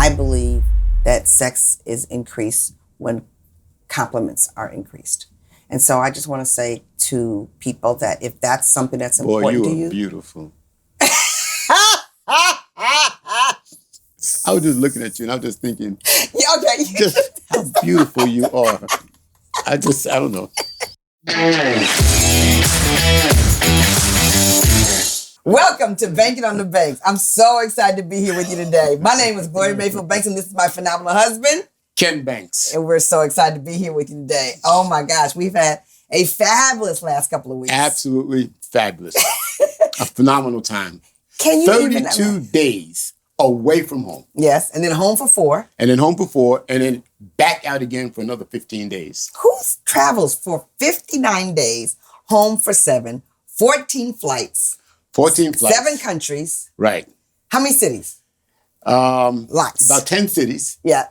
I believe that sex is increased when compliments are increased. And so I just want to say to people that if that's something that's important to you. Boy, you are beautiful. I was just looking at you and I was just thinking, just how beautiful you are. I don't know. Welcome to Banking on the Banks. I'm so excited to be here with you today. My name is Gloria Mayfield Banks, and this is my phenomenal husband, Ken Banks. And we're so excited to be here with you today. Oh my gosh, we've had a fabulous last couple of weeks. Absolutely fabulous. A phenomenal time. Can you 32 days away from home. Yes, and then home for 4. And then home for 4, and then back out again for another 15 days. Who travels for 59 days, home for 7, 14 flights? 14 flights. 7 countries. Right. How many cities? Lots. About 10 cities. Yeah.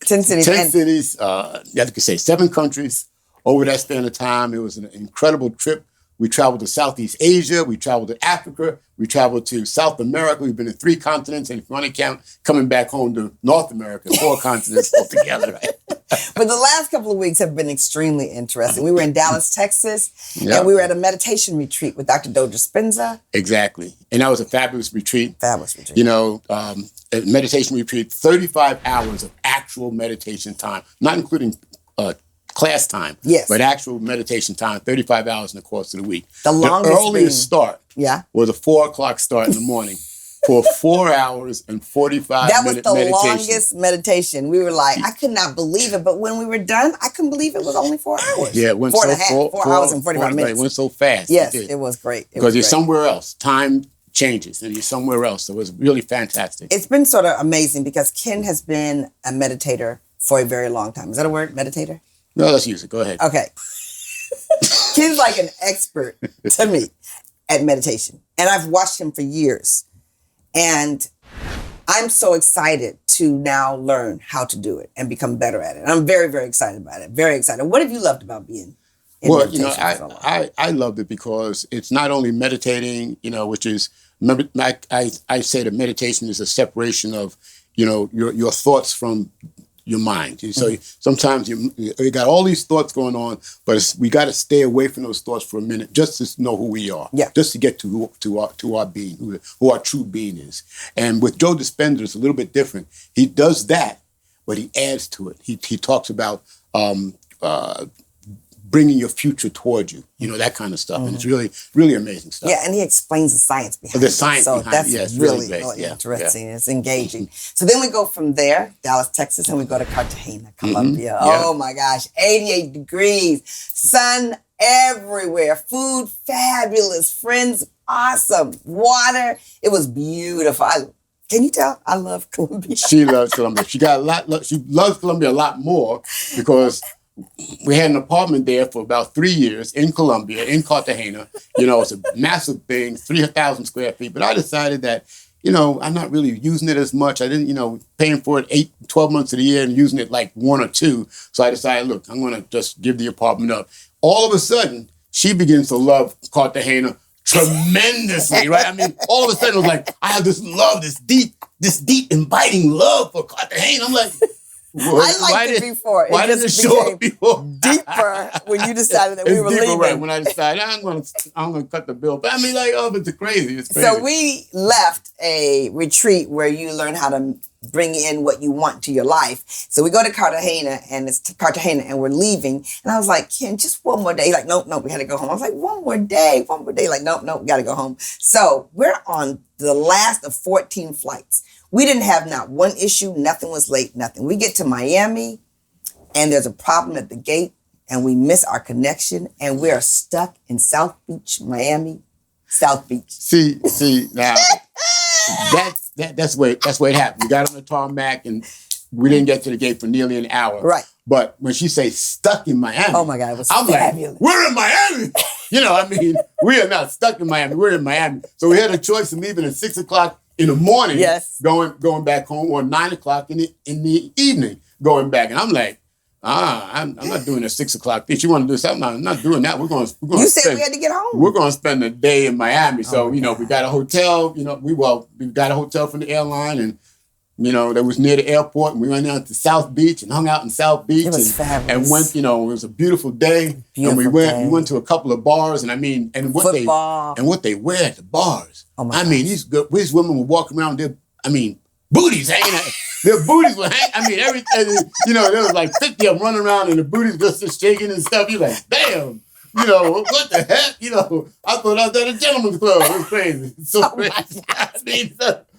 10 cities. 10 cities. You could say 7 countries over that span of time. It was an incredible trip. We traveled to Southeast Asia. We traveled to Africa. We traveled to South America. We've been to 3 continents. And if you want to count coming back home to North America, 4 continents altogether, right? But the last couple of weeks have been extremely interesting. We were in Dallas, Texas, and we were at a meditation retreat with Dr. Dispenza. Exactly. And that was a fabulous retreat. Fabulous retreat. You know, a meditation retreat, 35 hours of actual meditation time, not including class time, yes, but actual meditation time, 35 hours in the course of the week. The longest earliest start was a 4 o'clock start in the morning for 4 hours and 45 minute meditation. That was the longest meditation. We were like, I could not believe it. But when we were done, I couldn't believe it was only 4 hours. Yeah, it went 4 hours and 45 minutes. It went so fast. Yes, it was great. Because you're somewhere else. Time changes and you're somewhere else. So it was really fantastic. It's been sort of amazing because Ken has been a meditator for a very long time. Is that a word, meditator? No, let's use it. Go ahead. Okay. Ken's like an expert to me at meditation. And I've watched him for years. And I'm so excited to now learn how to do it and become better at it. I'm very, very excited about it. Very excited. What have you loved about being in meditation? I loved it because it's not only meditating, which is, remember, I say that meditation is a separation of, your thoughts from your mind. So sometimes you got all these thoughts going on, but we got to stay away from those thoughts for a minute just to know who we are. Yeah. Just to get to our being, who our true being is. And with Joe Dispenza, it's a little bit different. He does that, but he adds to it. He talks about bringing your future towards you, that kind of stuff. And it's really, really amazing stuff. Yeah, and he explains the science behind it. The science behind it, that's really interesting. It's engaging. So then we go from there, Dallas, Texas, and we go to Cartagena, Colombia. Oh my gosh, 88 degrees, sun everywhere, food fabulous, friends awesome, water. It was beautiful. Can you tell? I love Colombia. She loves Colombia. She loves Colombia a lot more because we had an apartment there for about 3 years in Colombia, in Cartagena. It's a massive thing, 3,000 square feet. But I decided that, I'm not really using it as much. I didn't, paying for it 12 months of the year and using it like 1 or 2. So I decided, look, I'm going to just give the apartment up. All of a sudden, she begins to love Cartagena tremendously, right? I mean, all of a sudden it was like, I have this love, this deep, inviting love for Cartagena. I'm like, I liked it before. Why didn't it show up before? Deeper when you decided that we were leaving. Right, when I decided I'm gonna cut the bill. But I mean, it's crazy. It's crazy. So we left a retreat where you learn how to bring in what you want to your life. So we go to Cartagena, and and we're leaving. And I was like, Ken, just one more day. He's like, nope, we had to go home. I was like, one more day. Like, nope, we got to go home. So we're on the last of 14 flights. We didn't have not one issue. Nothing was late, nothing. We get to Miami, and there's a problem at the gate, and we miss our connection, and we are stuck in South Beach, Miami, South Beach. See, now, that's where it happened. We got on the tarmac, and we didn't get to the gate for nearly an hour. Right. But when she says stuck in Miami, oh my God, it was fabulous. Like, we're in Miami. We are not stuck in Miami. We're in Miami. So we had a choice of leaving at 6 o'clock in the morning, going back home, or 9 o'clock in the evening, going back. And I'm like, I'm not doing a 6 o'clock thing. You want to do something? I'm not doing that. We're going. You said we had to get home. We're going to spend the day in Miami. So we got a hotel. We got a hotel from the airline, and You know, that was near the airport, and we went down to South Beach and hung out in South Beach. It was fabulous. And went, you know, it was a beautiful day. And we went to a couple of bars, and I mean, and what they wear at the bars. Oh my I mean, these women would walk around there, I mean, booties hanging out. Their booties were hanging, I mean, everything, you know, there was like 50 of them running around and the booties just shaking and stuff. You're like, damn. You know, what the heck? You know, I thought I was at a gentleman's club. It was crazy. It's so crazy. I mean,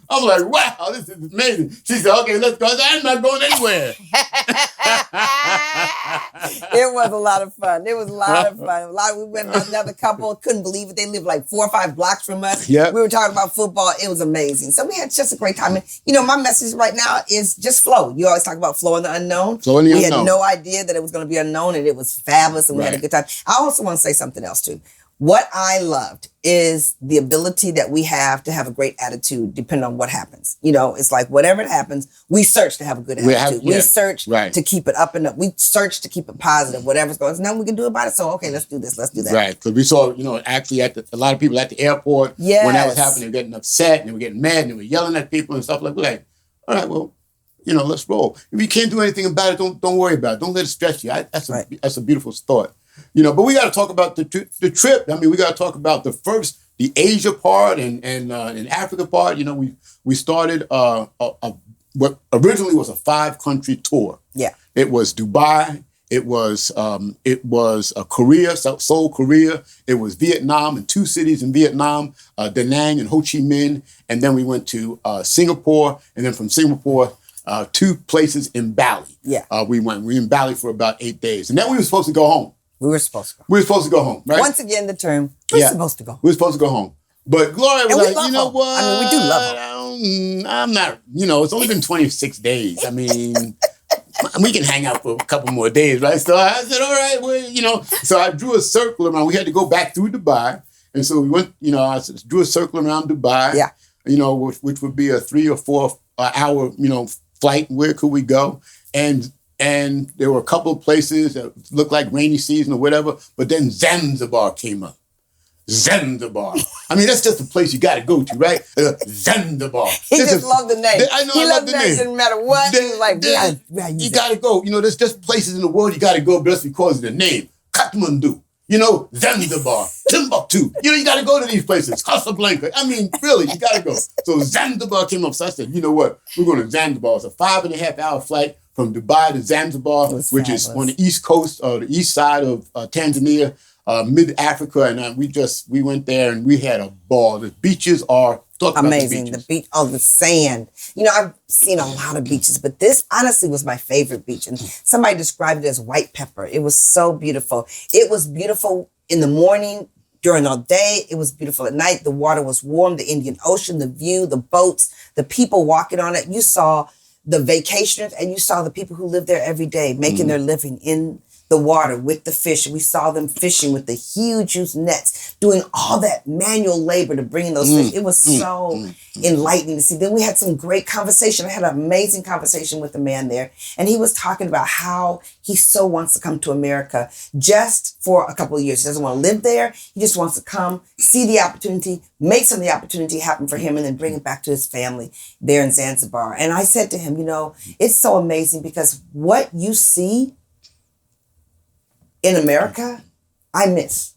I'm like, wow, this is amazing. She said, okay, let's go. I said, I'm not going anywhere. It was a lot of fun. It was a lot of fun. We went with another couple, couldn't believe it. They lived like 4 or 5 blocks from us. Yep. We were talking about football. It was amazing. So we had just a great time. And, you know, my message right now is just flow. You always talk about flow in the unknown. Flow in the unknown. unknown. We had no idea that it was going to be unknown, and it was fabulous, and we had a good time. I also want to say something else, too. What I loved is the ability that we have to have a great attitude depending on what happens. You know, it's like whatever it happens, we search to have a good attitude. We search to keep it up and up. We search to keep it positive, whatever's going on. Nothing we can do about it. So, okay, let's do this. Let's do that. Right. Because we saw, you know, actually a lot of people at the airport, when that was happening, they were getting upset and they were getting mad and they were yelling at people and stuff like that. We're like, all right, well, you know, let's roll. If you can't do anything about it, don't worry about it. Don't let it stress you. That's a beautiful thought. You know, but we got to talk about the trip. I mean, we got to talk about the Asia part and Africa part. You know, we started what originally was a 5-country tour. Yeah, it was Dubai. It was Korea, Seoul, Korea. It was Vietnam and 2 cities in Vietnam, Da Nang and Ho Chi Minh, and then we went to Singapore, and then from Singapore. 2 places in Bali. Yeah, we were in Bali for about 8 days, and then we were supposed to go home. We were supposed to go home, right? Once again, the term, we're supposed to go home. We were supposed to go home. But Gloria was like, you know what? I mean, we do love home. I'm not, you know, it's only been 26 days. I mean, we can hang out for a couple more days, right? So I said, all right, well, you know. So I drew a circle around. We had to go back through Dubai. And so we went, you know, I drew a circle around Dubai, you know, which would be a 3 or 4 hour, you know, flight. Where could we go? And there were a couple of places that looked like rainy season or whatever, but then Zanzibar came up. Zanzibar. I mean, that's just a place you got to go to, right? Zanzibar. He just loved the name. I know. He loved the name. It didn't matter what. He was like, you got to go. You know, there's just places in the world you got to go just because of the name. Kathmandu. You know, Zanzibar, Timbuktu. You know, you got to go to these places. Casablanca. I mean, really, you got to go. So Zanzibar came up. So I said, you know what? We're going to Zanzibar. It's a 5.5 hour flight from Dubai to Zanzibar, which is on the east coast, the east side of Tanzania, mid-Africa. And we went there and we had a ball. The beaches are amazing. The beach, the sand. You know, I've seen a lot of beaches, but this honestly was my favorite beach. And somebody described it as white pepper. It was so beautiful. It was beautiful in the morning, during the day. It was beautiful at night. The water was warm, the Indian Ocean, the view, the boats, the people walking on it. You saw the vacationers and you saw the people who live there every day making their living in the water with the fish. We saw them fishing with the huge nets, doing all that manual labor to bring in those fish. It was so enlightening to see. Then we had some great conversation. I had an amazing conversation with the man there, and he was talking about how he so wants to come to America just for a couple of years. He doesn't want to live there. He just wants to come, see the opportunity, make some of the opportunity happen for him, and then bring it back to his family there in Zanzibar. And I said to him, you know, it's so amazing because what you see in America, I miss.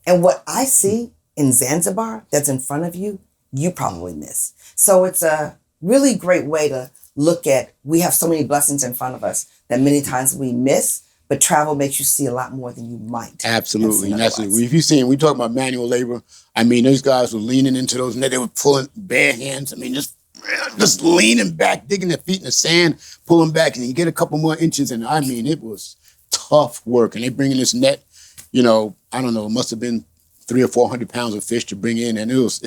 And what I see in Zanzibar that's in front of you, you probably miss. So it's a really great way to look at, we have so many blessings in front of us that many times we miss, but travel makes you see a lot more than you might. Absolutely. If you see, we talk about manual labor, I mean, those guys were leaning into those nets, they were pulling bare hands. I mean, just leaning back, digging their feet in the sand, pulling back, and you get a couple more inches. And I mean, it was tough work. And they bring in this net, you know, I don't know, it must have been 300 or 400 pounds of fish to bring in. And it was,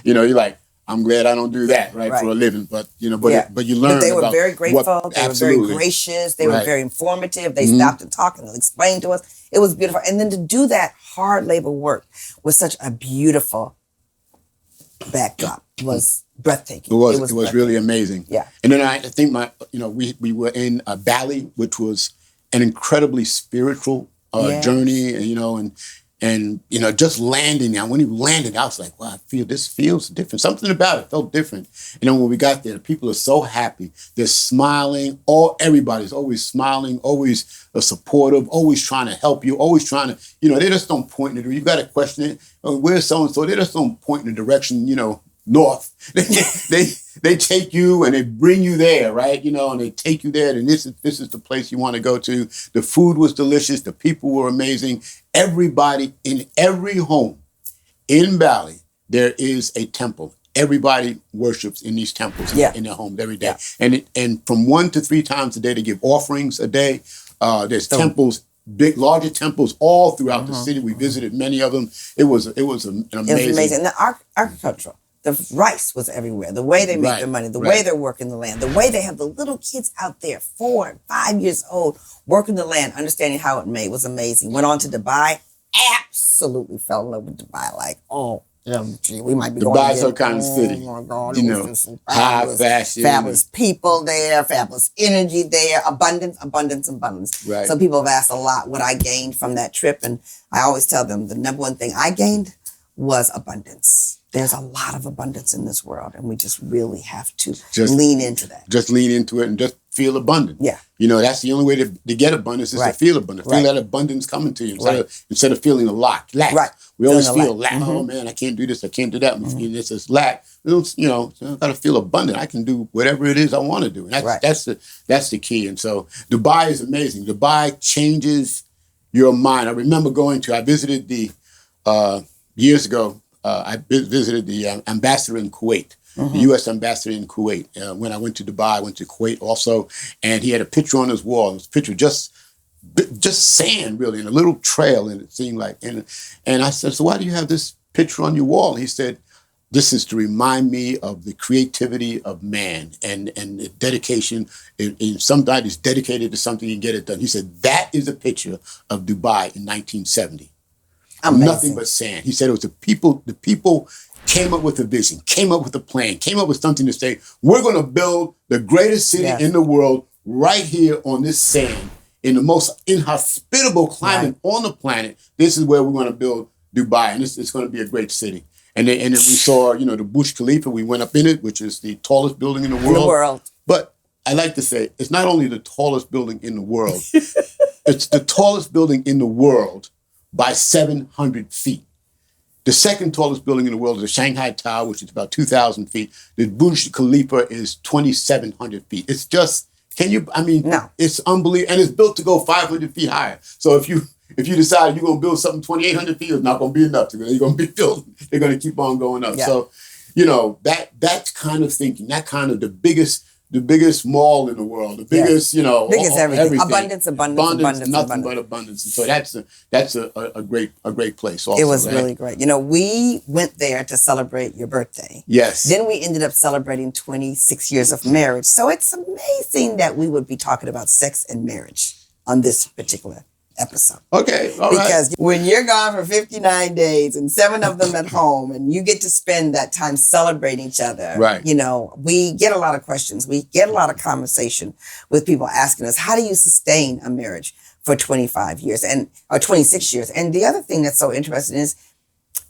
you know, you're like, I'm glad I don't do that, right. For a living. But, you know, but you learn. But they were very grateful. They were very gracious. They were very informative. They stopped and talked and explained to us. It was beautiful. And then to do that hard labor work with such a beautiful backdrop was breathtaking. It was really amazing. Yeah. And then I think we were in Bali, which was an incredibly spiritual journey, and And, just landing there. When he landed, I was like, wow, this feels different. Something about it felt different. And then when we got there, the people are so happy. They're smiling. Everybody's always smiling, always supportive, always trying to help you, always trying to, they just don't point in the, you got to question it. Where's so-and-so? They just don't point in the direction, north. They take you and they bring you there, right? And they take you there, and this is the place you want to go to. The food was delicious. The people were amazing. Everybody in every home in Bali, there is a temple. Everybody worships in these temples in their homes every day. Yeah. And from 1 to 3 times a day, they give offerings a day. There's temples, larger temples all throughout the city. We visited many of them. It was an amazing. It was amazing. And the architectural. The rice was everywhere. The way they make their money, the way they're working the land, the way they have the little kids out there, 4 and 5 years old, working the land, understanding how it made was amazing. Went on to Dubai, absolutely fell in love with Dubai. Like, we might be going to Dubai's her kind of city. Oh my God, high fashion, fabulous people there, fabulous energy there, abundance. Right. Some people have asked a lot what I gained from that trip, and I always tell them the number one thing I gained was abundance. There's a lot of abundance in this world, and we just really have to lean into that. Just lean into it and just feel abundant. Yeah. That's the only way to get abundance is to feel abundant. Feel that abundance coming to you instead of feeling a lack. Right. We always feel lack. Mm-hmm. Oh, man, I can't do this. I can't do that. Mm-hmm. This is lack. I got to feel abundant. I can do whatever it is I want to do. And that's the key. And so Dubai is amazing. Dubai changes your mind. I remember I visited years ago, I visited the ambassador in Kuwait, the U.S. ambassador in Kuwait. When I went to Dubai, I went to Kuwait also, and he had a picture on his wall. It was a picture just sand, really, and a little trail, and it seemed like. And I said, so why do you have this picture on your wall? And he said, this is to remind me of the creativity of man and the dedication. And somebody's dedicated to something and get it done. He said, that is a picture of Dubai in 1970. Amazing. Nothing but sand. He said it was the people came up with a vision, came up with a plan, came up with something to say, we're going to build the greatest city in the world right here on this sand in the most inhospitable climate on the planet. This is where we're going to build Dubai, and it's going to be a great city. And then we saw, the Burj Khalifa. We went up in it, which is the tallest building in the world. But I like to say it's not only the tallest building in the world, it's the tallest building in the world by 700 feet. The second tallest building in the world is the Shanghai Tower, which is about 2,000 feet. The Burj Khalifa is 2,700 feet. It's just, no. It's unbelievable. And it's built to go 500 feet higher. So if you decide you're going to build something 2,800 feet, it's not going to be enough. You're going to be building. They're going to keep on going up. Yeah. So, that kind of thinking, that kind of the biggest mall in the world, the biggest, biggest everything. Abundance, nothing but abundance. And so that's a great place also. It was really great. We went there to celebrate your birthday. Yes. Then we ended up celebrating 26 years of marriage. So it's amazing that we would be talking about sex and marriage on this particular episode. Okay, all right. Because when you're gone for 59 days and 7 of them at home and you get to spend that time celebrating each other, right. We get a lot of questions. We get a lot of conversation with people asking us, how do you sustain a marriage for 25 years or 26 years? And the other thing that's so interesting is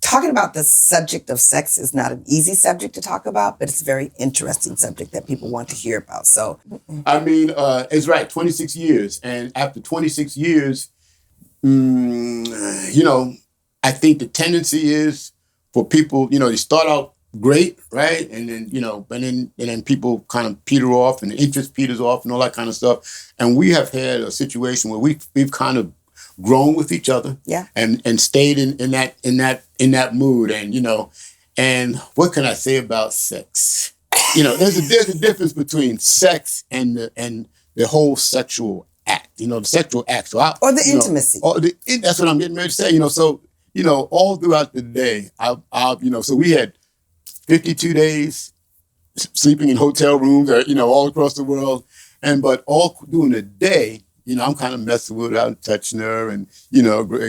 talking about the subject of sex is not an easy subject to talk about, but it's a very interesting subject that people want to hear about. So, it's right, 26 years. And after 26 years, I think the tendency is for people, they start out great, right? And then people kind of peter off and the interest peters off and all that kind of stuff. And we have had a situation where we've kind of grown with each other, and stayed in that mood, and what can I say about sex? There's a difference between sex and the whole sexual act, the sexual act, or the intimacy. That's what I'm getting ready to say. So all throughout the day, so we had 52 days sleeping in hotel rooms, all across the world, but all during the day. I'm kind of messing with her, touching her and,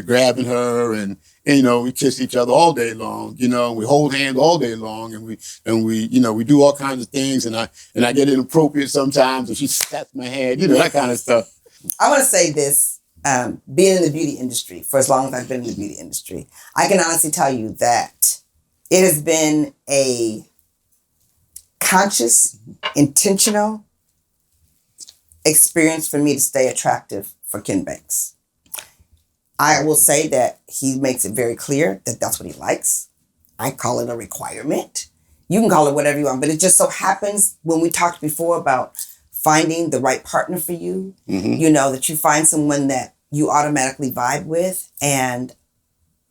grabbing her and we kiss each other all day long, we hold hands all day long and we do all kinds of things and I get inappropriate sometimes and she slaps my head, that kind of stuff. I want to say this being in the beauty industry for as long as I've been in the beauty industry, I can honestly tell you that it has been a conscious, intentional experience for me to stay attractive for Ken Banks. I will say that he makes it very clear that that's what he likes. I call it a requirement. You can call it whatever you want, but it just so happens when we talked before about finding the right partner for you, that you find someone that you automatically vibe with, and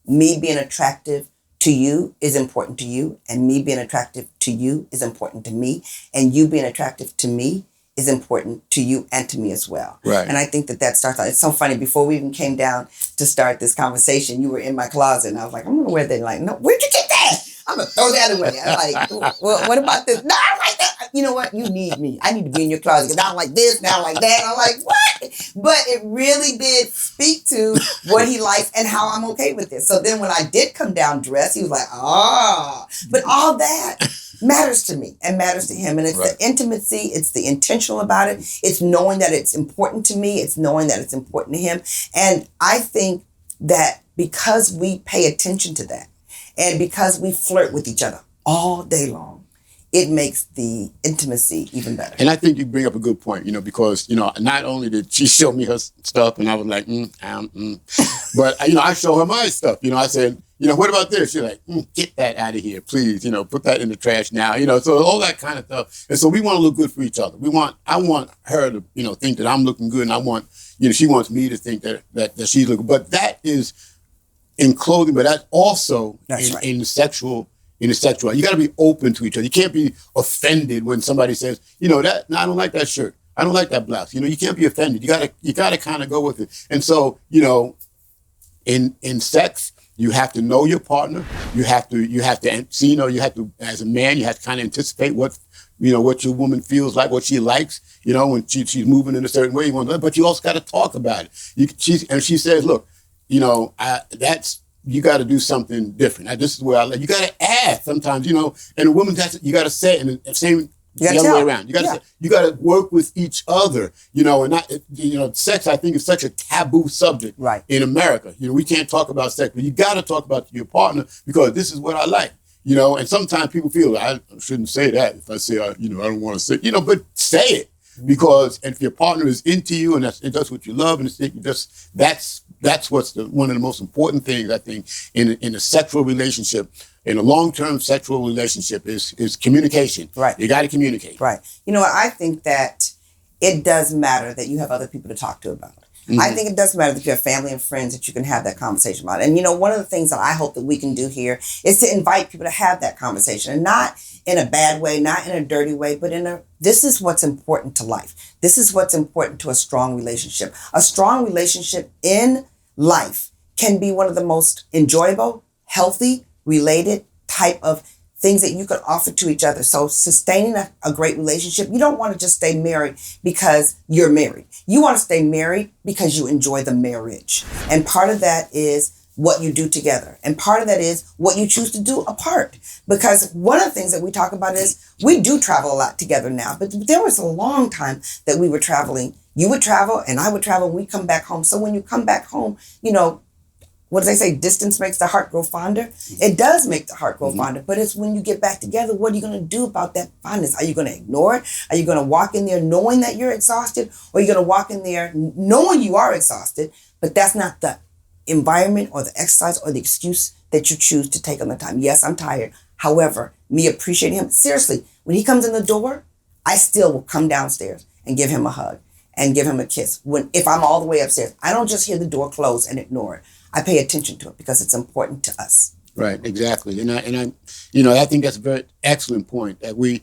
me being attractive to you is important to you, and me being attractive to you is important to me, and you being attractive to me is important to you and to me as well. Right. And I think that starts out. It's so funny. Before we even came down to start this conversation, you were in my closet, and I was like, I'm gonna wear that. Like, no, where'd you get that? I'm gonna throw that away. I'm like, well, what about this? No, I like that. You know what? You need me. I need to be in your closet because I don't like this, now I like that. I'm like, what? But it really did speak to what he likes and how I'm okay with this. So then when I did come down dressed, he was like, but all that matters to me and matters to him. And it's the intimacy, it's the intentional about it. It's knowing that it's important to me. It's knowing that it's important to him. And I think that because we pay attention to that and because we flirt with each other all day long, it makes the intimacy even better. And I think you bring up a good point, because, not only did she show me her stuff and I was like, but, I show her my stuff. I said, what about this? She's like, get that out of here, please. Put that in the trash now. So all that kind of stuff. And so we want to look good for each other. I want her to, think that I'm looking good, and I want, she wants me to think that she's looking. But that is in clothing, but that's also in the sexual. You got to be open to each other. You can't be offended when somebody says, I don't like that shirt. I don't like that blouse. You can't be offended. You gotta kind of go with it. And so, in sex, you have to know your partner. You have to see, you have to, as a man, you have to kind of anticipate what your woman feels like, what she likes, when she's moving in a certain way. But you also got to talk about it. She says, look, you got to do something different. This is where you got to ask sometimes, and a woman you got to say it in the same the other way around. You got to say, you got to work with each other, and not, sex, I think, is such a taboo subject in America. We can't talk about sex, but you got to talk about your partner because this is what I like, and sometimes people feel I shouldn't say that if I say, I don't want to say, but say it. Because if your partner is into you and that's what you love, and that's what's one of the most important things, I think, in a sexual relationship, in a long-term sexual relationship is communication. Right. You got to communicate. Right. I think that it does matter that you have other people to talk to about it. I think it does matter that you have family and friends that you can have that conversation about. And, one of the things that I hope that we can do here is to invite people to have that conversation, and not in a bad way, not in a dirty way, but this is what's important to life. This is what's important to a strong relationship. A strong relationship in life can be one of the most enjoyable, healthy, related type of things that you can offer to each other. So sustaining a great relationship, you don't want to just stay married because you're married. You want to stay married because you enjoy the marriage. And part of that is what you do together. And part of that is what you choose to do apart. Because one of the things that we talk about is we do travel a lot together now, but there was a long time that we were traveling. You would travel and I would travel and we come back home. So when you come back home, what do they say? Distance makes the heart grow fonder. It does make the heart grow fonder, but it's when you get back together, what are you going to do about that fondness? Are you going to ignore it? Are you going to walk in there knowing that you're exhausted? Or are you going to walk in there knowing you are exhausted, but that's not the environment or the exercise or the excuse that you choose to take on the time? Yes, I'm tired. However, me appreciating him, seriously, when he comes in the door, I still will come downstairs and give him a hug and give him a kiss. If I'm all the way upstairs, I don't just hear the door close and ignore it. I pay attention to it because it's important to us. Right, exactly, and I think that's a very excellent point that we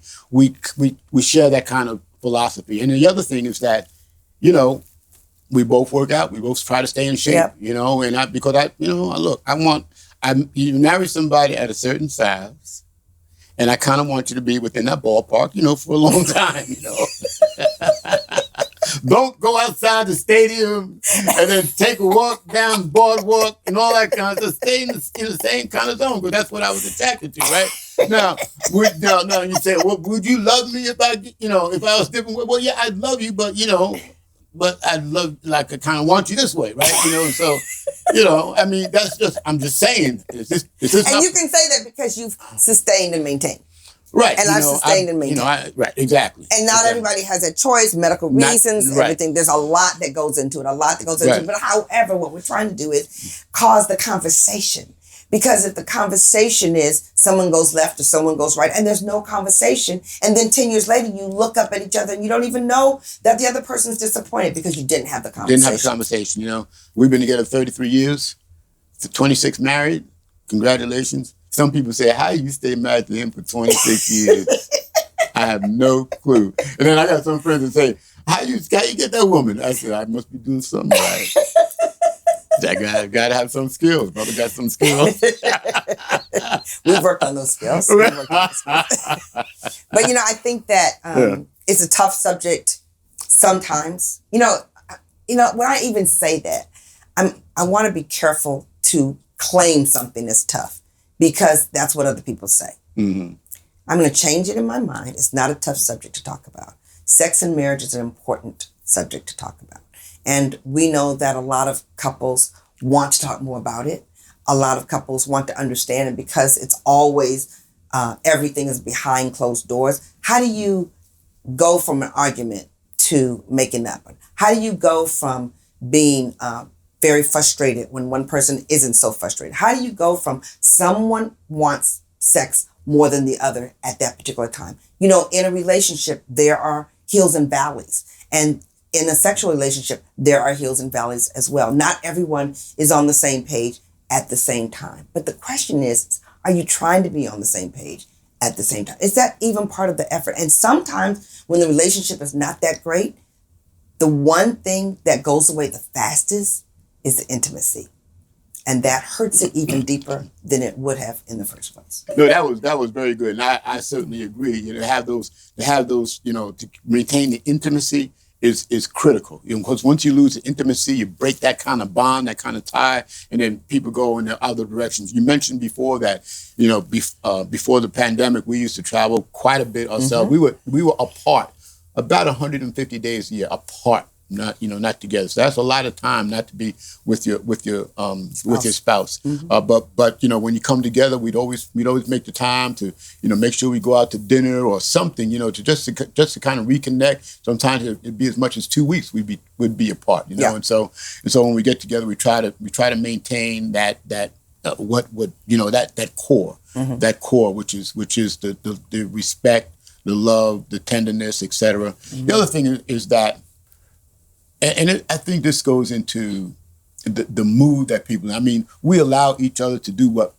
share that kind of philosophy. And the other thing is that, we both work out, we both try to stay in shape, and you marry somebody at a certain size, and I kind of want you to be within that ballpark, for a long time, Don't go outside the stadium and then take a walk down the boardwalk and all that kind of stuff. Stay in the same kind of zone, because that's what I was attracted to, right? Now, you say, well, would you love me if I was different? Well, yeah, I'd love you, but, I love, like, I kind of want you this way, right? And so, I mean, I'm just saying, is this And not, you can say that because you've sustained and maintained. right? And I've sustained and maintained. Right, exactly. And not everybody has a choice, medical reasons, right. everything. There's a lot that goes into it, Right. But however, what we're trying to do is cause the conversation. Because if the conversation is someone goes left or someone goes right, and there's no conversation, and then 10 years later you look up at each other and you don't even know that the other person's disappointed because you didn't have the conversation. Didn't have a conversation, We've been together 33 years, 26 married. Congratulations. Some people say, how you stay married to him for 26 years? I have no clue. And then I got some friends that say, how you get that woman? I said, I must be doing something right. That got to have some skills. Brother got some skills. We've worked on those skills. But, I think that it's a tough subject sometimes. When I even say that, I want to be careful to claim something as tough because that's what other people say. Mm-hmm. I'm going to change it in my mind. It's not a tough subject to talk about. Sex and marriage is an important subject to talk about. And we know that a lot of couples want to talk more about it. A lot of couples want to understand it because it's always, everything is behind closed doors. How do you go from an argument to making up one? How do you go from being very frustrated when one person isn't so frustrated? How do you go from someone wants sex more than the other at that particular time? In a relationship, there are hills and valleys. And in a sexual relationship, there are hills and valleys as well. Not everyone is on the same page at the same time. But the question is, are you trying to be on the same page at the same time? Is that even part of the effort? And sometimes when the relationship is not that great, the one thing that goes away the fastest is the intimacy. And that hurts it even deeper than it would have in the first place. No, that was very good. And I certainly agree. To have those, to maintain the intimacy is critical. Because once you lose the intimacy, you break that kind of bond, that kind of tie, and then people go in the other directions. You mentioned before that, before the pandemic, we used to travel quite a bit ourselves. Mm-hmm. We were apart about 150 days a year apart. Not together. So that's a lot of time not to be with your spouse. Mm-hmm. But when you come together, we'd always make the time to make sure we go out to dinner or something. To just to kind of reconnect. Sometimes it'd be as much as 2 weeks we'd be apart. Yeah. And so when we get together, we try to maintain that that core, mm-hmm. that core, which is the respect, the love, the tenderness, etc. Mm-hmm. The other thing is that. And I think this goes into the mood that people. I mean, we allow each other to do what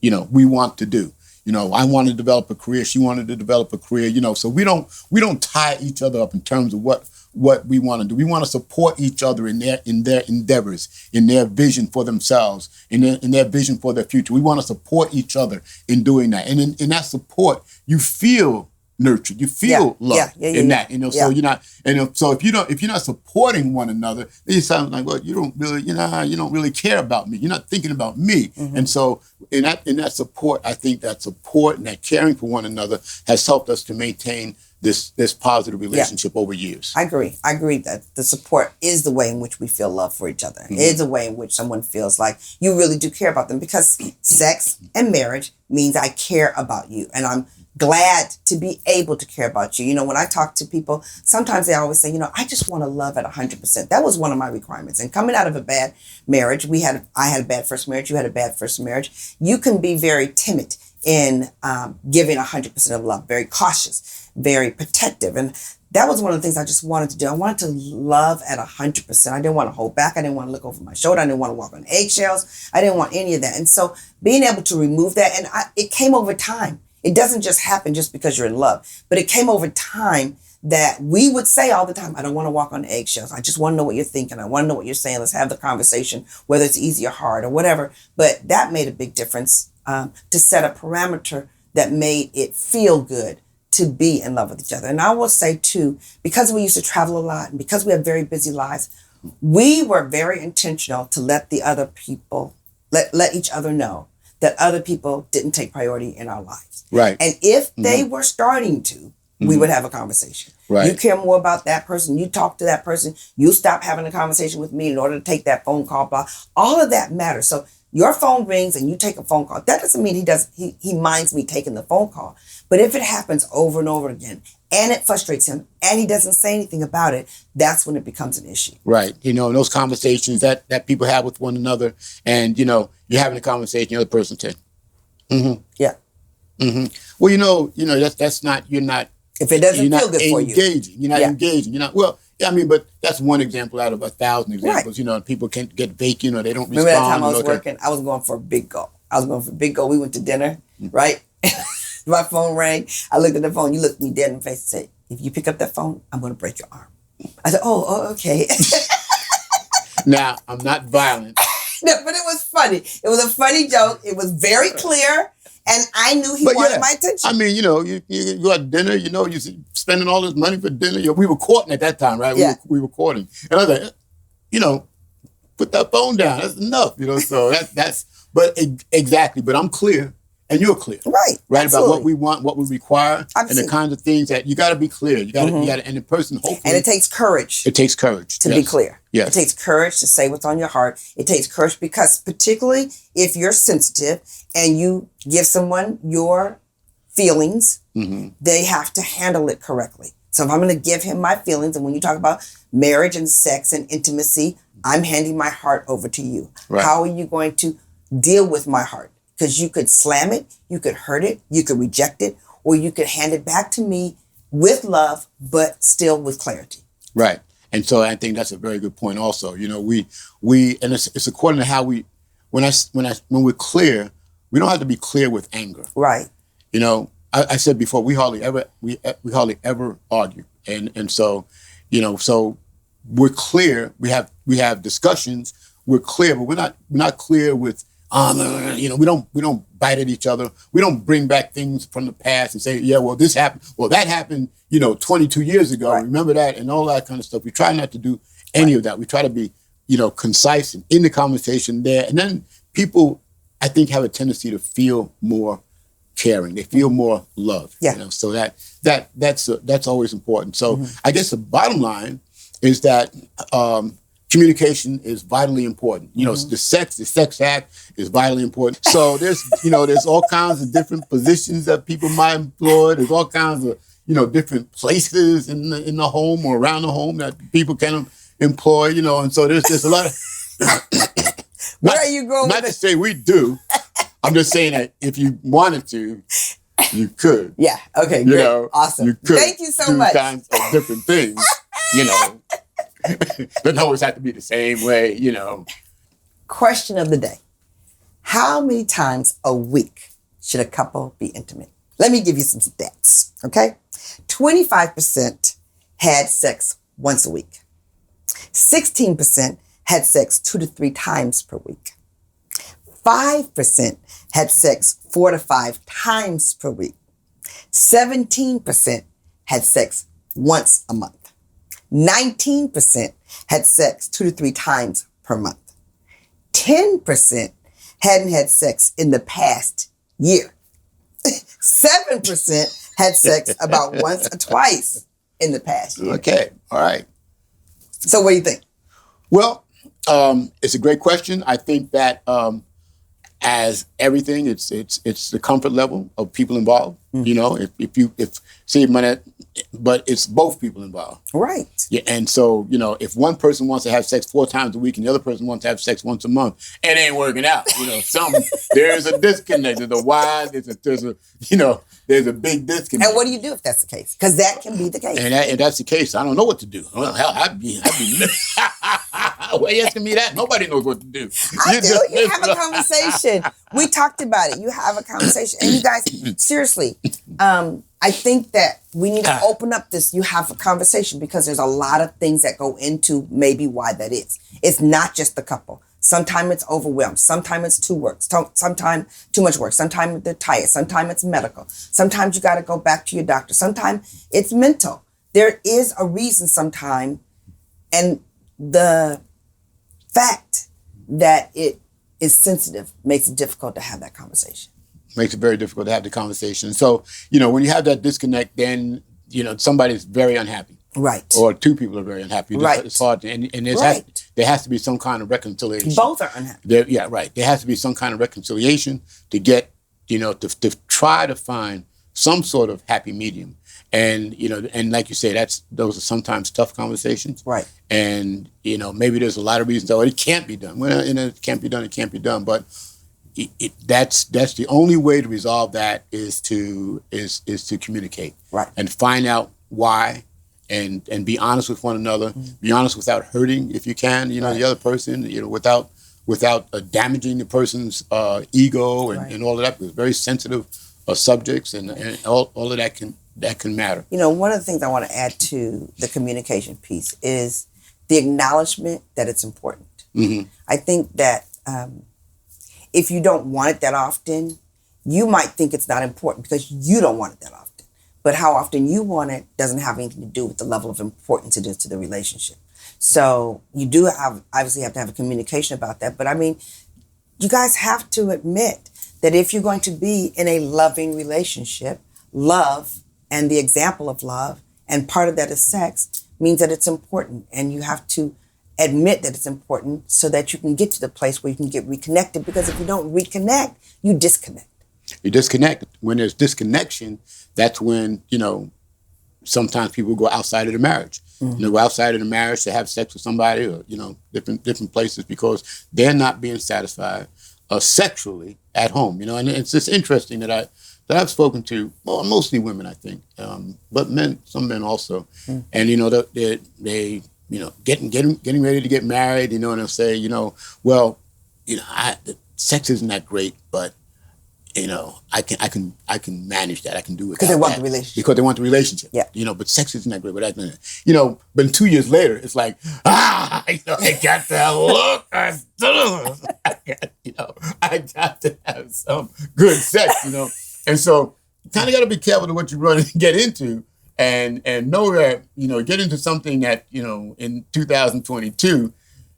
we want to do. I want to develop a career. She wanted to develop a career. So we don't tie each other up in terms of what we want to do. We want to support each other in their endeavors, in their vision for themselves, in their vision for their future. We want to support each other in doing that. And in that support, you feel nurtured. You feel love in that. So you're not. So if you're not supporting one another, then you sound like, well, you don't really care about me. You're not thinking about me. Mm-hmm. And so in that support, I think that support and that caring for one another has helped us to maintain this positive relationship over years. I agree that the support is the way in which we feel love for each other. Mm-hmm. It is the way in which someone feels like you really do care about them, because sex and marriage means I care about you, and I'm glad to be able to care about you. When I talk to people, sometimes they always say, I just want to love at 100%. That was one of my requirements. And coming out of a bad marriage, I had a bad first marriage, you had a bad first marriage. You can be very timid in giving 100% of love, very cautious, very protective. And that was one of the things I just wanted to do. I wanted to love at 100%. I didn't want to hold back. I didn't want to look over my shoulder. I didn't want to walk on eggshells. I didn't want any of that. And so being able to remove that, and it came over time. It doesn't just happen just because you're in love, but it came over time that we would say all the time, I don't want to walk on eggshells. I just want to know what you're thinking. I want to know what you're saying. Let's have the conversation, whether it's easy or hard or whatever. But that made a big difference to set a parameter that made it feel good to be in love with each other. And I will say too, because we used to travel a lot and because we have very busy lives, we were very intentional to let the other people, let each other know that other people didn't take priority in our lives. Right. And if they were starting to, we would have a conversation. Right. You care more about that person. You talk to that person. You stop having a conversation with me in order to take that phone call. Blah. All of that matters. So your phone rings and you take a phone call. That doesn't mean he minds me taking the phone call. But if it happens over and over again and it frustrates him and he doesn't say anything about it, that's when it becomes an issue. Right. You know, those conversations that people have with one another, and, you know, you're having a conversation, the other person said, Yeah. Well, you know, that's not, you're not, if it doesn't feel good for you. You're not engaging. You're not, well, I mean, but that's one example out of 1,000 examples. Right. You know, people can't get vacant or they don't respond. Remember that time I was working? I was going for a big goal. We went to dinner, right? My phone rang. I looked at the phone. You looked me dead in the face and said, if you pick up that phone, I'm going to break your arm. I said, oh, okay. Now, I'm not violent. No, but it was funny. It was a funny joke. It was very clear. And I knew he wanted my attention. I mean, you know, you go out to dinner, you know, you're spending all this money for dinner. You know, we were courting at that time, right? Yeah. We were courting. And I was like, you know, put that phone down. That's enough, you know. So exactly. But I'm clear. And you're clear. Right. Right, absolutely. about what we want, what we require, and the kinds of things that you got to be clear. You got to, and the person, hopefully. And it takes courage. It takes courage. To be clear. Yes. It takes courage to say what's on your heart. It takes courage because particularly if you're sensitive and you give someone your feelings, they have to handle it correctly. So if I'm going to give him my feelings, and when you talk about marriage and sex and intimacy, I'm handing my heart over to you. Right. How are you going to deal with my heart? Because you could slam it, you could hurt it, you could reject it, or you could hand it back to me with love, but still with clarity. Right. And so I think that's a very good point also. You know, we and it's according to how when we're clear, we don't have to be clear with anger. Right. You know, I said before, we hardly ever argue. And so, you know, so we're clear, we have discussions, we're clear, but we're not clear with you know, we don't bite at each other. We don't bring back things from the past and say, yeah, well, this happened. Well, that happened, you know, 22 years ago. Right. Remember that and all that kind of stuff. We try not to do any of that. We try to be, you know, concise and in the conversation there. And then people, I think, have a tendency to feel more caring. They feel more love. Yeah. You know, so that's always important. So I guess the bottom line is that communication is vitally important. You know, the sex act is vitally important. So there's all kinds of different positions that people might employ. There's all kinds of, you know, different places in the home or around the home that people can employ, you know, and so there's a lot of Where are you going? Not to say we do. I'm just saying that if you wanted to, you could. Yeah. Okay. Great. You know, awesome. You could. Thank you so much. Do kinds of different things. You know. Doesn't always have to be the same way, you know. Question of the day. How many times a week should a couple be intimate? Let me give you some stats, okay? 25% had sex once a week. 16% had sex 2 to 3 times per week. 5% had sex 4 to 5 times per week. 17% had sex once a month. 19% had sex 2 to 3 times per month. 10% hadn't had sex in the past year. 7% had sex about once or twice in the past year. Okay, all right. So what do you think? Well, it's a great question. I think that as everything, it's the comfort level of people involved. You know, but it's both people involved. Right. Yeah, and so, you know, if one person wants to have sex 4 times a week and the other person wants to have sex once a month, it ain't working out. You know, there's a disconnect. There's a big disconnect. And what do you do if that's the case? Because that can be the case. And that's the case. I don't know what to do. Well, hell, I'd be well, you asking me that? Nobody knows what to do. I do. You have a conversation. We talked about it. You have a conversation. And you guys, seriously, I think that we need to open up this, you have a conversation, because there's a lot of things that go into maybe why that is. It's not just the couple. Sometimes it's overwhelmed. Sometimes it's too much work. Sometimes they're tired. Sometimes it's medical. Sometimes you got to go back to your doctor. Sometimes it's mental. There is a reason sometimes. And the fact that it is sensitive makes it difficult to have that conversation. Makes it very difficult to have the conversation. So, you know, when you have that disconnect, then somebody's very unhappy. Right. Or two people are very unhappy. Right. It's hard, and there has to be some kind of reconciliation. Both are unhappy. There has to be some kind of reconciliation to get, to try to find some sort of happy medium. And, and like you say, those are sometimes tough conversations. Right. And, maybe there's a lot of reasons, it can't be done. Well, it can't be done. But that's the only way to resolve that is to communicate. Right. And find out why. And be honest with one another. Be honest without hurting, if you can, the other person, without damaging the person's ego and all of that, because very sensitive subjects and all of that can matter. One of the things I want to add to the communication piece is the acknowledgement that it's important. Mm-hmm. I think that if you don't want it that often, you might think it's not important because you don't want it that often. But how often you want it doesn't have anything to do with the level of importance it is to the relationship. So you do obviously have to have a communication about that. But I mean, you guys have to admit that if you're going to be in a loving relationship, love and the example of love, and part of that is sex, means that it's important. And you have to admit that it's important so that you can get to the place where you can get reconnected. Because if you don't reconnect, you disconnect. You disconnect. When there's disconnection, that's when, sometimes people go outside of the marriage. Mm-hmm. Go outside of the marriage to have sex with somebody or, different places because they're not being satisfied sexually at home. And it's just interesting that I've spoken to, well, mostly women, I think, but some men also. Mm-hmm. And, they getting ready to get married, and they'll say, sex isn't that great, but I can manage that. I can do it. Because they want the relationship. Because they want the relationship. Yeah. But sex isn't that great. But but 2 years later, it's like, I got that look. I got to have some good sex. And so you kind of got to be careful to what you run and get into, and know that get into something that in 2022,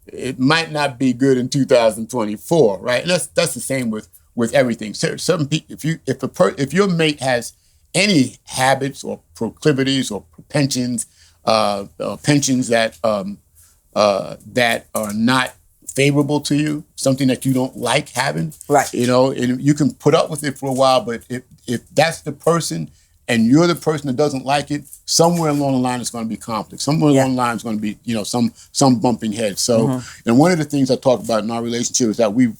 it might not be good in 2024, right? And that's the same with everything. Certain people, if your mate has any habits or proclivities or penchants that are not favorable to you, something that you don't like having, right? And you can put up with it for a while, but if that's the person and you're the person that doesn't like it, somewhere along the line it's going to be conflict. Somewhere along the line it's going to be some bumping heads. So, and one of the things I talk about in our relationship is that we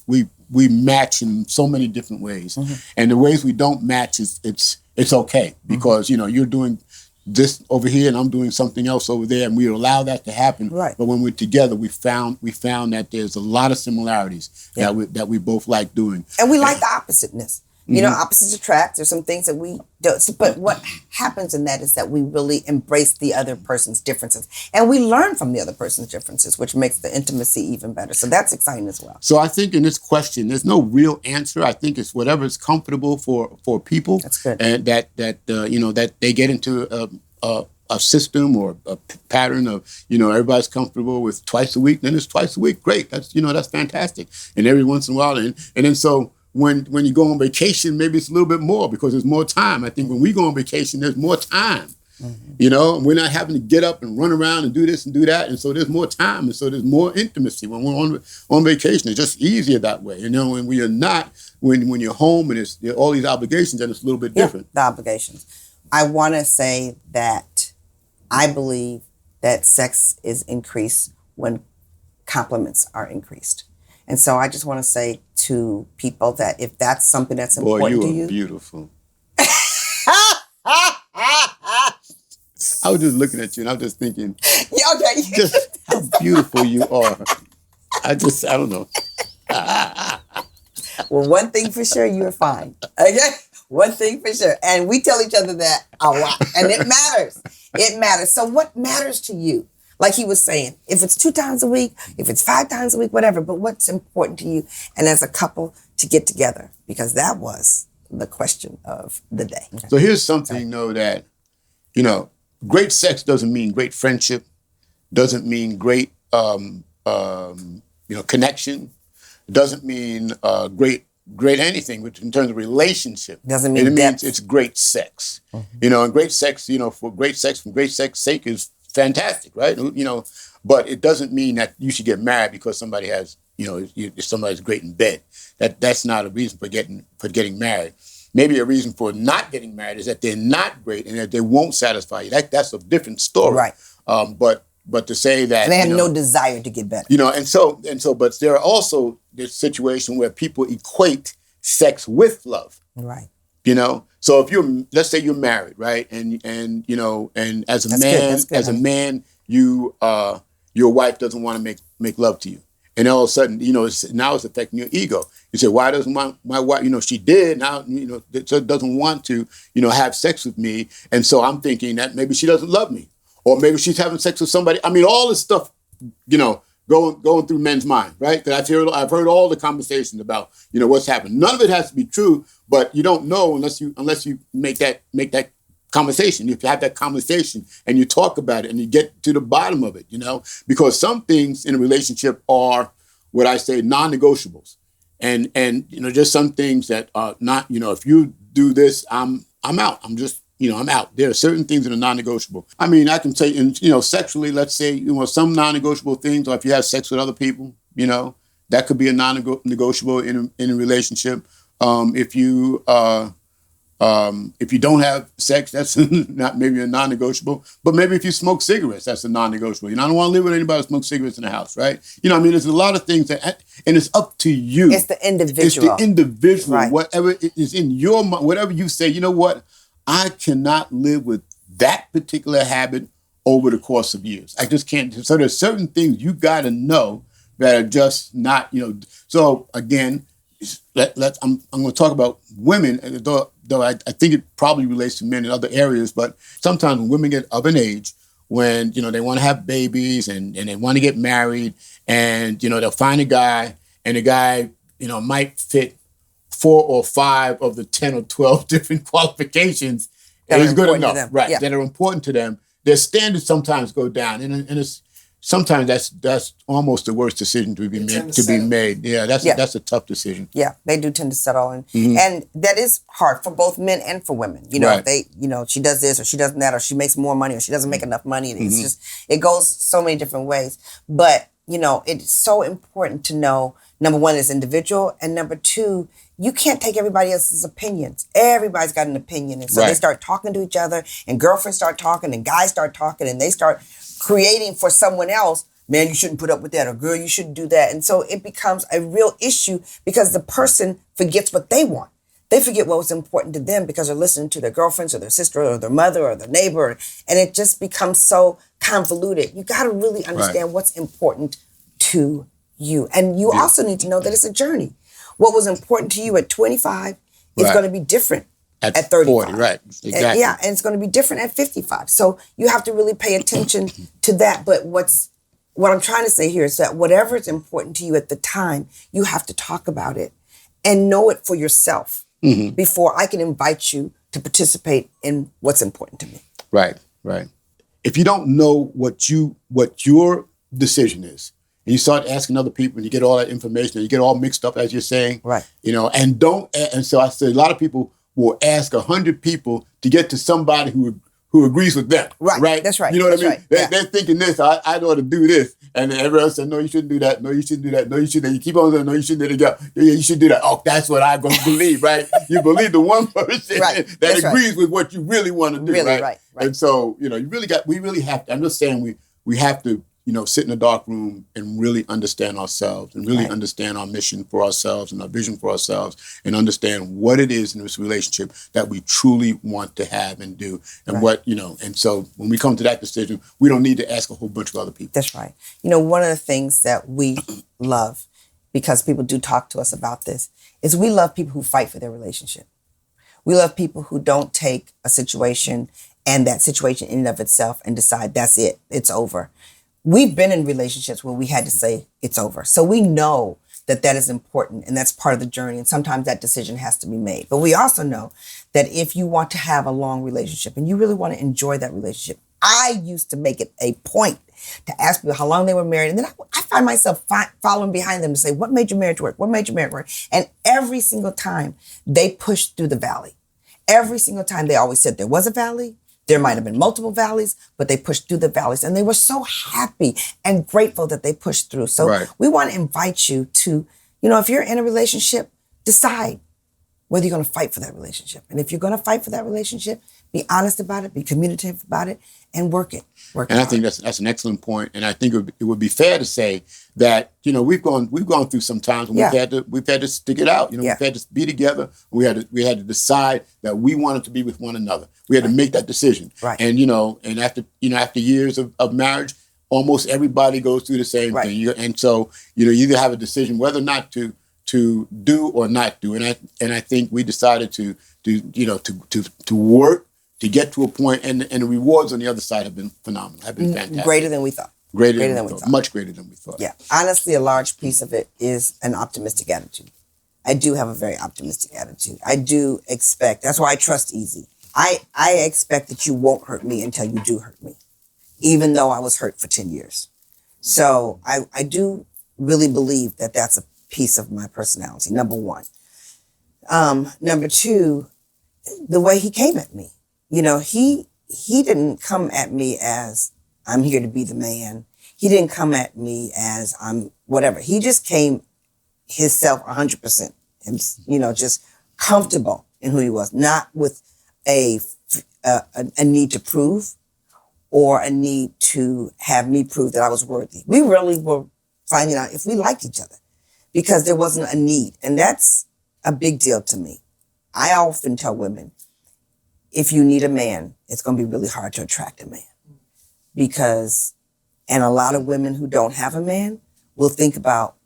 match in so many different ways. Mm-hmm. And the ways we don't match it's okay because, you're doing this over here and I'm doing something else over there and we allow that to happen. Right. But when we're together, we found that there's a lot of similarities that we both like doing. And we like the oppositeness. Opposites attract. There's some things that we don't. But what happens in that is that we really embrace the other person's differences. And we learn from the other person's differences, which makes the intimacy even better. So that's exciting as well. So I think in this question, there's no real answer. I think it's whatever is comfortable for people. That's good. And that they get into a system or a pattern of, everybody's comfortable with twice a week. Then it's twice a week. Great. That's fantastic. And every once in a while. And then so when you go on vacation, maybe it's a little bit more because there's more time. I think when we go on vacation, there's more time. Mm-hmm. We're not having to get up and run around and do this and do that. And so there's more time. And so there's more intimacy when we're on vacation. It's just easier that way. And we are not, when you're home and it's all these obligations, then it's a little bit different. The obligations. I want to say that I believe that sex is increased when compliments are increased. And so I just want to say to people that if that's something that's important to you. Boy, you are beautiful. I was just looking at you and I was just thinking, just how beautiful you are. I don't know. Well, one thing for sure, you're fine. Okay? One thing for sure. And we tell each other that a lot. And it matters. It matters. So what matters to you? Like he was saying, if it's 2 times a week, if it's 5 times a week, whatever, but what's important to you and as a couple to get together? Because that was the question of the day. So here's something, though, that, great sex doesn't mean great friendship, doesn't mean great, connection, doesn't mean great great anything, which in terms of relationship. Doesn't mean it means depth. it's great sex. And great sex, for great sex sake is fantastic, right? But it doesn't mean that you should get married because somebody has, if somebody's great in bed. That's not a reason for getting married. Maybe a reason for not getting married is that they're not great and that they won't satisfy you. That's a different story. Right. But to say that And they have no desire to get better. But there are also this situation where people equate sex with love. Right. So if let's say you're married, right, and as a man, your wife doesn't want to make love to you, and all of a sudden, now it's affecting your ego. You say, why doesn't my wife? She did now, doesn't want to, have sex with me, and so I'm thinking that maybe she doesn't love me, or maybe she's having sex with somebody. I mean, all this stuff, going through men's mind, right? That I've heard all the conversations about, what's happened. None of it has to be true, but you don't know unless you make that conversation. If you have that conversation and you talk about it and you get to the bottom of it, because some things in a relationship are what I say non-negotiables, and just some things that are not, if you do this, I'm out. I'm out. There are certain things that are non-negotiable. I mean, I can say, sexually, let's say, some non-negotiable things, or if you have sex with other people, that could be a non-negotiable in a relationship. If you don't have sex, that's not maybe a non-negotiable. But maybe if you smoke cigarettes, that's a non-negotiable. I don't want to live with anybody who smokes cigarettes in the house, right? There's a lot of things and it's up to you. It's the individual. Right. Whatever is in your mind, whatever you say, you know what? I cannot live with that particular habit over the course of years. I just can't. So there's certain things you got to know that are just not, So again, I'm going to talk about women, though I think it probably relates to men in other areas. But sometimes when women get of an age, when they want to have babies and they want to get married, and they'll find a guy, and the guy might fit 4 or 5 of the 10 or 12 different qualifications that is good enough, right? Yeah. That are important to them. Their standards sometimes go down, and it's sometimes that's almost the worst decision to be made. Yeah, that's a tough decision. Yeah, they do tend to settle, and that is hard for both men and for women. Right. They she does this or she does that, or she makes more money or she doesn't make enough money. It's just it goes so many different ways. But it's so important to know, number one, is individual, and number two, you can't take everybody else's opinions. Everybody's got an opinion. And so they start talking to each other, and girlfriends start talking, and guys start talking, and they start creating for someone else, man, you shouldn't put up with that, or girl, you shouldn't do that. And so it becomes a real issue because the person forgets what they want. They forget what was important to them because they're listening to their girlfriends or their sister or their mother or their neighbor. And it just becomes so convoluted. You got to really understand what's important to you. And you also need to know that it's a journey. What was important to you at 25 is going to be different at 35. 40, right. Exactly. And it's going to be different at 55. So you have to really pay attention to that. But what I'm trying to say here is that whatever is important to you at the time, you have to talk about it and know it for yourself before I can invite you to participate in what's important to me. Right. If you don't know what your decision is, and you start asking other people, and you get all that information, and you get all mixed up, as you're saying, right? And so I said, a lot of people will ask 100 people to get to somebody who agrees with them. Right. That's right. You know what I mean? Right. They're thinking this, I ought to do this. And then everyone else said, no, you shouldn't do that. No, you shouldn't do that. No, you shouldn't. You keep on saying, no, you shouldn't do that. Yeah, you should do that. Oh, that's what I'm going to believe, right? You believe the one person that agrees with what you really want to do, really, right? And so, we really have to, I'm just saying we have to, sit in a dark room and really understand ourselves and really understand our mission for ourselves and our vision for ourselves and understand what it is in this relationship that we truly want to have and do. And and so when we come to that decision, we don't need to ask a whole bunch of other people. That's right. One of the things that we love, because people do talk to us about this, is we love people who fight for their relationship. We love people who don't take a situation and that situation in and of itself and decide that's it, it's over. We've been in relationships where we had to say it's over. So we know that is important and that's part of the journey. And sometimes that decision has to be made. But we also know that if you want to have a long relationship and you really want to enjoy that relationship, I used to make it a point to ask people how long they were married. And then I find myself following behind them to say, what made your marriage work? What made your marriage work? And every single time they pushed through the valley. Every single time they always said there was a valley. There might have been multiple valleys, but they pushed through the valleys. And they were so happy and grateful that they pushed through. So we want to invite you to, if you're in a relationship, decide whether you're going to fight for that relationship. And if you're going to fight for that relationship, be honest about it, be communicative about it, and work it. And I think that's an excellent point. And I think it would be fair to say that we've gone through some times when we've had to stick it out. We've had to be together. We had to decide that we wanted to be with one another. We had to make that decision. Right. And and after years of marriage, almost everybody goes through the same thing. And so you either have a decision whether or not to do or not do. And I think we decided to work to get to a point, and the rewards on the other side have been phenomenal, have been fantastic. Greater than we thought. Greater than we thought. Much greater than we thought. Yeah. Honestly, a large piece of it is an optimistic attitude. I do have a very optimistic attitude. I do expect, that's why I trust easy. I expect that you won't hurt me until you do hurt me, even though I was hurt for 10 years. So I do really believe that that's a piece of my personality, number one. Number two, the way he came at me. He didn't come at me as I'm here to be the man. He didn't come at me as I'm whatever. He just came himself 100%, just comfortable in who he was, not with a need to prove or a need to have me prove that I was worthy. We really were finding out if we liked each other because there wasn't a need. And that's a big deal to me. I often tell women, if you need a man, it's going to be really hard to attract a man and a lot of women who don't have a man will think about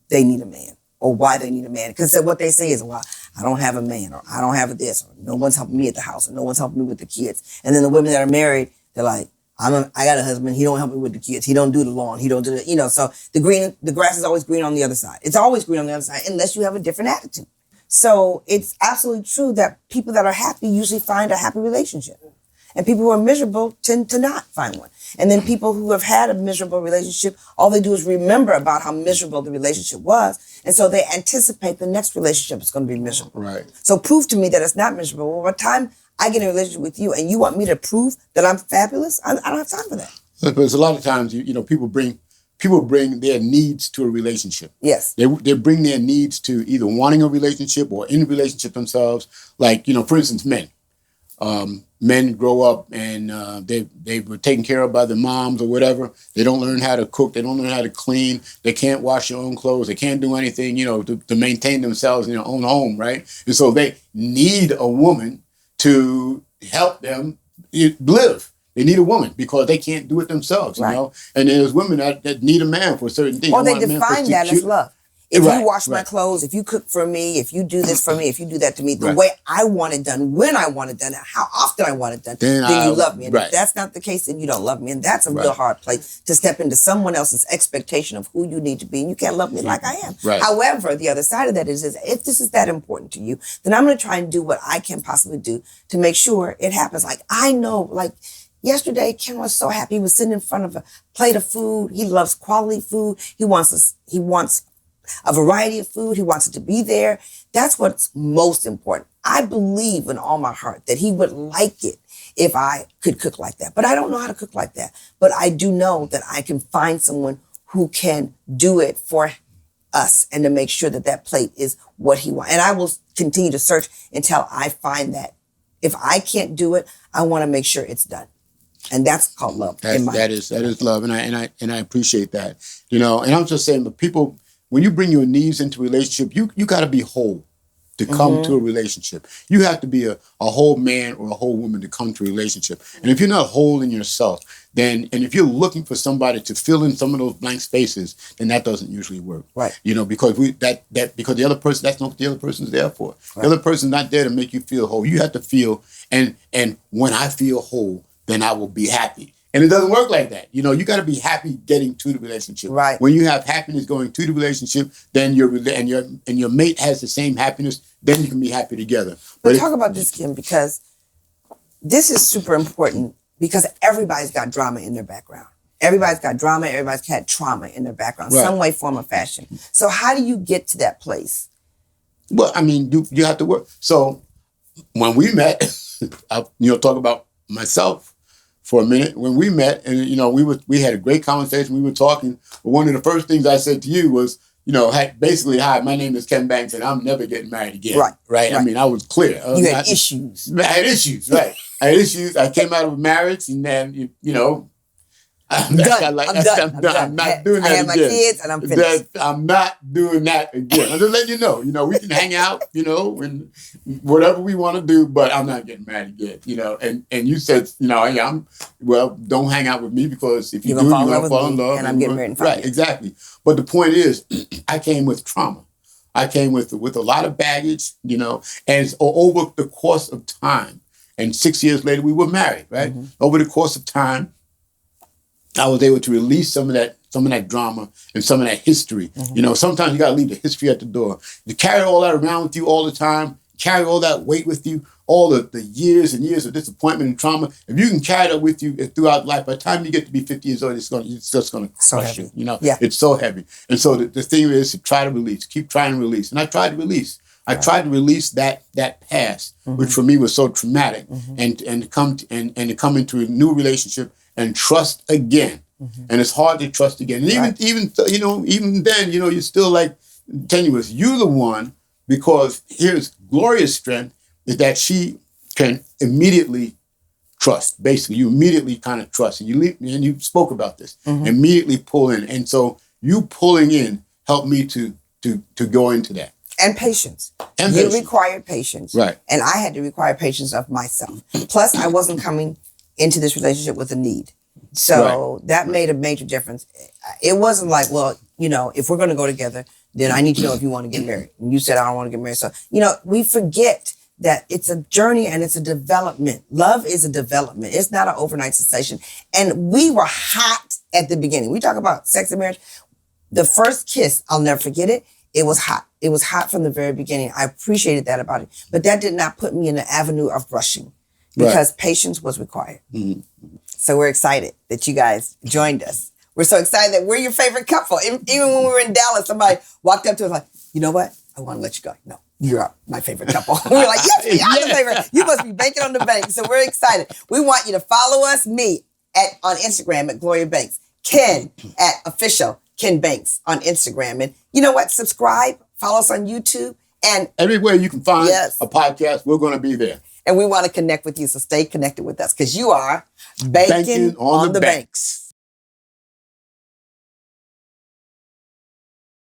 they need a man or why they need a man. Because what they say is, well, I don't have a man or I don't have this or no one's helping me at the house or no one's helping me with the kids. And then the women that are married, they're like, I got a husband. He don't help me with the kids. He don't do the lawn. He don't do the, so the grass is always green on the other side. It's always green on the other side unless you have a different attitude. So it's absolutely true that people that are happy usually find a happy relationship. And people who are miserable tend to not find one. And then people who have had a miserable relationship, all they do is remember about how miserable the relationship was. And so they anticipate the next relationship is going to be miserable. Right. So prove to me that it's not miserable. Well, by the time I get in a relationship with you and you want me to prove that I'm fabulous, I don't have time for that. Because a lot of times, people bring their needs to a relationship. Yes. They bring their needs to either wanting a relationship or in a relationship themselves. Like, for instance, men. Men grow up and they were taken care of by their moms or whatever. They don't learn how to cook. They don't learn how to clean. They can't wash their own clothes. They can't do anything, to maintain themselves in their own home, right? And so they need a woman to help them live. They need a woman because they can't do it themselves, know? And there's women that need a man for certain things. Or they define that as love. If you wash my clothes, if you cook for me, if you do this for me, if you do that to me, the way I want it done, when I want it done, how often I want it done, then you love me. And if that's not the case, then you don't love me. And that's a real hard place to step into someone else's expectation of who you need to be. And you can't love me like I am. Right. However, the other side of that is if this is that important to you, then I'm going to try and do what I can possibly do to make sure it happens. Like I know, yesterday, Ken was so happy. He was sitting in front of a plate of food. He loves quality food. He wants a variety of food. He wants it to be there. That's what's most important. I believe in all my heart that he would like it if I could cook like that. But I don't know how to cook like that. But I do know that I can find someone who can do it for us and to make sure that that plate is what he wants. And I will continue to search until I find that. If I can't do it, I want to make sure it's done. And that's called love. That is love. And I appreciate that. And I'm just saying, the people, when you bring your needs into a relationship, you got to be whole to come to a relationship. You have to be a whole man or a whole woman to come to a relationship. And if you're not whole in yourself, and if you're looking for somebody to fill in some of those blank spaces, then that doesn't usually work. Right. Because because the other person, that's not what the other person's there for. Right. The other person's not there to make you feel whole. You have to feel, and when I feel whole, then I will be happy. And it doesn't work like that. You got to be happy getting to the relationship. Right. When you have happiness going to the relationship, then your mate has the same happiness, then you can be happy together. But talk about this, Kim, because this is super important because everybody's got drama in their background. Everybody's got drama. Everybody's had trauma in their background, Right. some way, form, or fashion. So how do you get to that place? Well, I mean, you have to work. So when we met, talk about myself for a minute. When we met, and we had a great conversation. We were talking. But one of the first things I said to you was, basically, hi, my name is Ken Banks, and I'm never getting married again. Right. I mean, I was clear. You had issues. I had issues. Right. I had issues. I came out of a marriage, and then I'm done. I'm not doing that again. I have my kids and I'm finished. I'm not doing that again. I'm just letting you know, we can hang out, and whatever we want to do, but I'm not getting married again, and you said, don't hang out with me because if you do, you're going to fall in love. And I'm getting married in 5 years. Right, exactly. But the point is, I came with trauma. I came with a lot of baggage, and over the course of time, and 6 years later, we were married, right? Mm-hmm. Over the course of time, I was able to release some of that drama and some of that history. Mm-hmm. Sometimes you got to leave the history at the door. You carry all that around with you all the time, carry all that weight with you, all the years and years of disappointment and trauma. If you can carry that with you throughout life, by the time you get to be 50 years old, it's just going to crush you. Yeah. It's so heavy. And so the thing is to try to release, keep trying to release. And I tried to release. I tried to release that past, mm-hmm. which for me was so traumatic, mm-hmm. and to come into a new relationship and trust again. Mm-hmm. And it's hard to trust again. And even then, you're still like tenuous. You're the one, because here's Gloria's strength, is that she can immediately trust. Basically, you immediately kind of trust. And you spoke about this. Mm-hmm. Immediately pull in. And so you pulling in helped me to go into that. And patience. You required patience. Right. And I had to require patience of myself. Plus, I wasn't coming into this relationship with a need. So that made a major difference. It wasn't like, if we're going to go together, then I need to know if you want to get married. And you said, I don't want to get married. So, we forget that it's a journey and it's a development. Love is a development. It's not an overnight sensation. And we were hot at the beginning. We talk about sex and marriage. The first kiss, I'll never forget it. It was hot. It was hot from the very beginning. I appreciated that about it. But that did not put me in the avenue of rushing, because patience was required. Mm-hmm. So we're excited that you guys joined us. We're so excited that we're your favorite couple. Even when we were in Dallas, somebody walked up to us like, you know what? I want to let you go. No, you're my favorite couple. We were like, yes, we are the favorite. You must be banking on the bank. So we're excited. We want you to follow us, on Instagram at Gloria Banks, Ken at official Ken Banks on Instagram. And you know what? Subscribe, follow us on YouTube. And everywhere you can find a podcast, we're going to be there. And we want to connect with you. So stay connected with us, because you are banking on the banks.